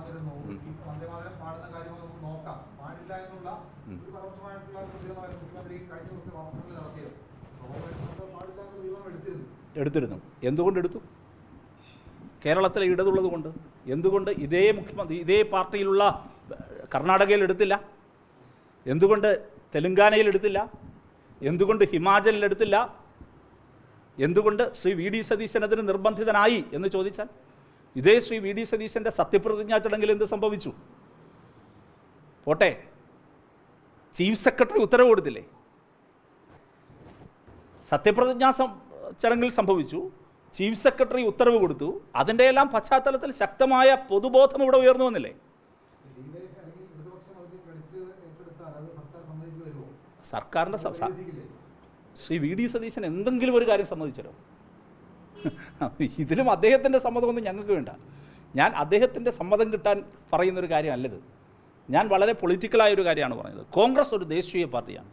പറഞ്ഞിരുന്നു ഈ വന്ദേമാതരം പാടുന്ന കാര്യം നമുക്ക് നോക്കാം, പാടില്ല എന്നുള്ള ഒരു പരോക്ഷമായിട്ടുള്ള പ്രതികരണമായിരുന്നു മുഖ്യമന്ത്രി കഴിഞ്ഞ ദിവസം വാർത്തകളിൽ നടത്തിയത്. പാടില്ല എന്ന തീരുമാനം എടുത്തിരുന്നു. എന്തുകൊണ്ട് എടുത്തു? കേരളത്തിലെ ഇടതുള്ളത് കൊണ്ട്. എന്തുകൊണ്ട് ഇതേ മുഖ്യമന്ത്രി ഇതേ പാർട്ടിയിലുള്ള കർണാടകയിൽ എടുത്തില്ല? എന്തുകൊണ്ട് തെലുങ്കാനയിൽ എടുത്തില്ല? എന്തുകൊണ്ട് ഹിമാചലിൽ എടുത്തില്ല? എന്തുകൊണ്ട് ശ്രീ വി ഡി സതീശൻ അതിന് നിർബന്ധിതനായി എന്ന് ചോദിച്ചാൽ, ഇതേ ശ്രീ വി ഡി സതീശൻ്റെ സത്യപ്രതിജ്ഞാ ചടങ്ങിൽ എന്ത് സംഭവിച്ചു? പോട്ടെ, ചീഫ് സെക്രട്ടറി ഉത്തരവ് കൊടുത്തില്ലേ? സത്യപ്രതിജ്ഞാ ചടങ്ങിൽ സംഭവിച്ചു, ചീഫ് സെക്രട്ടറി ഉത്തരവ് കൊടുത്തു. അതിൻ്റെ എല്ലാം പശ്ചാത്തലത്തിൽ ശക്തമായ പൊതുബോധം ഇവിടെ ഉയർന്നു വന്നില്ലേ? സർക്കാരിൻ്റെ ശ്രീ വി ഡി സതീശൻ എന്തെങ്കിലും ഒരു കാര്യം സമ്മതിച്ചല്ലോ? ഇതിലും അദ്ദേഹത്തിൻ്റെ സമ്മതമൊന്നും ഞങ്ങൾക്ക് വേണ്ട. ഞാൻ അദ്ദേഹത്തിൻ്റെ സമ്മതം കിട്ടാൻ പറയുന്നൊരു കാര്യമല്ലത്. ഞാൻ വളരെ പൊളിറ്റിക്കലായൊരു കാര്യമാണ് പറഞ്ഞത്. കോൺഗ്രസ് ഒരു ദേശീയ പാർട്ടിയാണ്.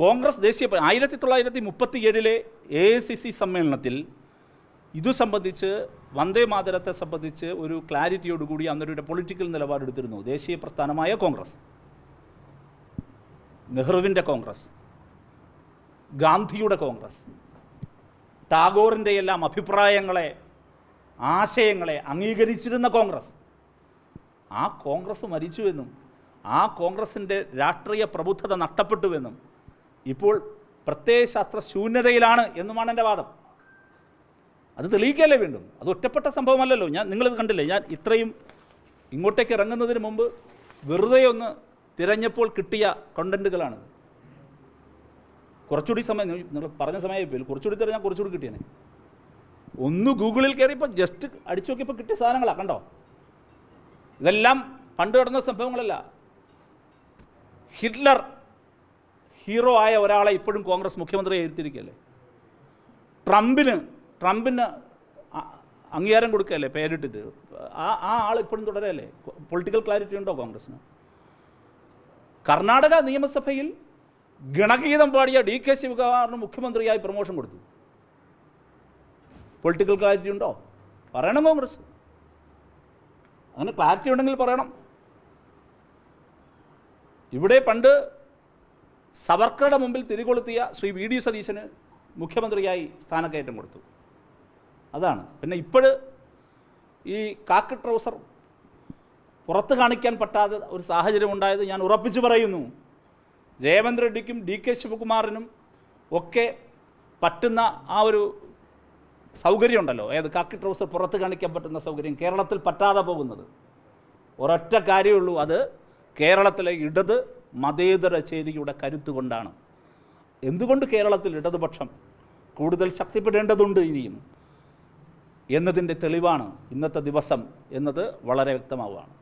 കോൺഗ്രസ് ദേശീയ 1937 AICC സമ്മേളനത്തിൽ ഇതു സംബന്ധിച്ച് വന്ദേ മാതരത്തെ സംബന്ധിച്ച് ഒരു ക്ലാരിറ്റിയോടുകൂടി അന്നൊരു പൊളിറ്റിക്കൽ നിലപാടെടുത്തിരുന്നു ദേശീയ പ്രസ്ഥാനമായ കോൺഗ്രസ്. നെഹ്റുവിൻ്റെ കോൺഗ്രസ്, ഗാന്ധിയുടെ കോൺഗ്രസ്, ടാഗോറിൻ്റെ എല്ലാം അഭിപ്രായങ്ങളെ ആശയങ്ങളെ അംഗീകരിച്ചിരുന്ന കോൺഗ്രസ്. ആ കോൺഗ്രസ് മരിച്ചുവെന്നും ആ കോൺഗ്രസിൻ്റെ രാഷ്ട്രീയ പ്രബുദ്ധത നഷ്ടപ്പെട്ടുവെന്നും ഇപ്പോൾ പ്രത്യയശാസ്ത്ര ശൂന്യതയിലാണ് എന്നുമാണ് എൻ്റെ വാദം. അത് തെളിയിക്കല്ലേ വീണ്ടും? അത് ഒറ്റപ്പെട്ട സംഭവമല്ലല്ലോ. നിങ്ങളിത് കണ്ടില്ലേ? ഞാൻ ഇത്രയും ഇങ്ങോട്ടേക്ക് ഇറങ്ങുന്നതിന് മുമ്പ് വെറുതെ ഒന്ന് തിരഞ്ഞപ്പോൾ കിട്ടിയ കണ്ടൻറ്റുകളാണ്. കുറച്ചുകൂടി സമയം നിങ്ങൾ പറഞ്ഞ സമയമായിപ്പോയി. കുറച്ചുകൂടി തിരഞ്ഞാൽ കുറച്ചുകൂടി കിട്ടിയേനെ. ഒന്ന് ഗൂഗിളിൽ കയറിയപ്പോൾ ജസ്റ്റ് അടിച്ചു നോക്കിയപ്പോൾ കിട്ടിയ സാധനങ്ങളാണ്. കണ്ടോ? ഇതെല്ലാം പണ്ട് നടന്ന സംഭവങ്ങളല്ല. ഹിറ്റ്ലർ ഹീറോ ആയ ഒരാളെ ഇപ്പോഴും കോൺഗ്രസ് മുഖ്യമന്ത്രിയെ ഇരുത്തിയിരിക്കുകയല്ലേ? ട്രംപിന് അംഗീകാരം കൊടുക്കുകയല്ലേ പേരിട്ടിട്ട്? ആ ആൾ ഇപ്പോഴും തുടരല്ലേ? പൊളിറ്റിക്കൽ ക്ലാരിറ്റി ഉണ്ടോ കോൺഗ്രസിന്? കർണാടക നിയമസഭയിൽ ഗണഗീതം പാടിയ DK ശിവകുമാറിന് മുഖ്യമന്ത്രിയായി പ്രമോഷൻ കൊടുത്തു. പൊളിറ്റിക്കൽ ക്ലാരിറ്റി ഉണ്ടോ? പറയണം കോൺഗ്രസ്. അങ്ങനെ ക്ലാരിറ്റി ഉണ്ടെങ്കിൽ പറയണം. ഇവിടെ പണ്ട് സവർക്കറുടെ മുമ്പിൽ തിരികൊളുത്തിയ ശ്രീ വി ഡി സതീശന് മുഖ്യമന്ത്രിയായി സ്ഥാനക്കയറ്റം കൊടുത്തു. അതാണ്. പിന്നെ ഇപ്പോഴ് ഈ കാക്കി ട്രൗസർ പുറത്ത് കാണിക്കാൻ പറ്റാതെ ഒരു സാഹചര്യം ഉണ്ടായത് ഞാൻ ഉറപ്പിച്ചു പറയുന്നു. രേവന്ത് റെഡ്ഡിക്കും DK ശിവകുമാറിനും ഒക്കെ പറ്റുന്ന ആ ഒരു സൗകര്യമുണ്ടല്ലോ, ഏത് കാക്കി ട്രൗസർ പുറത്ത് കാണിക്കാൻ പറ്റുന്ന സൗകര്യം കേരളത്തിൽ പറ്റാതെ പോകുന്നത് ഒരൊറ്റ കാര്യമുള്ളൂ. അത് കേരളത്തിലെ ഇടത് മതേതര ചേരിയുടെ കരുത്തുകൊണ്ടാണ്. എന്തുകൊണ്ട് കേരളത്തിൽ ഇടതുപക്ഷം കൂടുതൽ ശക്തിപ്പെടേണ്ടതുണ്ട് ഇനിയും എന്നതിൻ്റെ തെളിവാണ് ഇന്നത്തെ ദിവസം എന്നത് വളരെ വ്യക്തമാവുകയാണ്.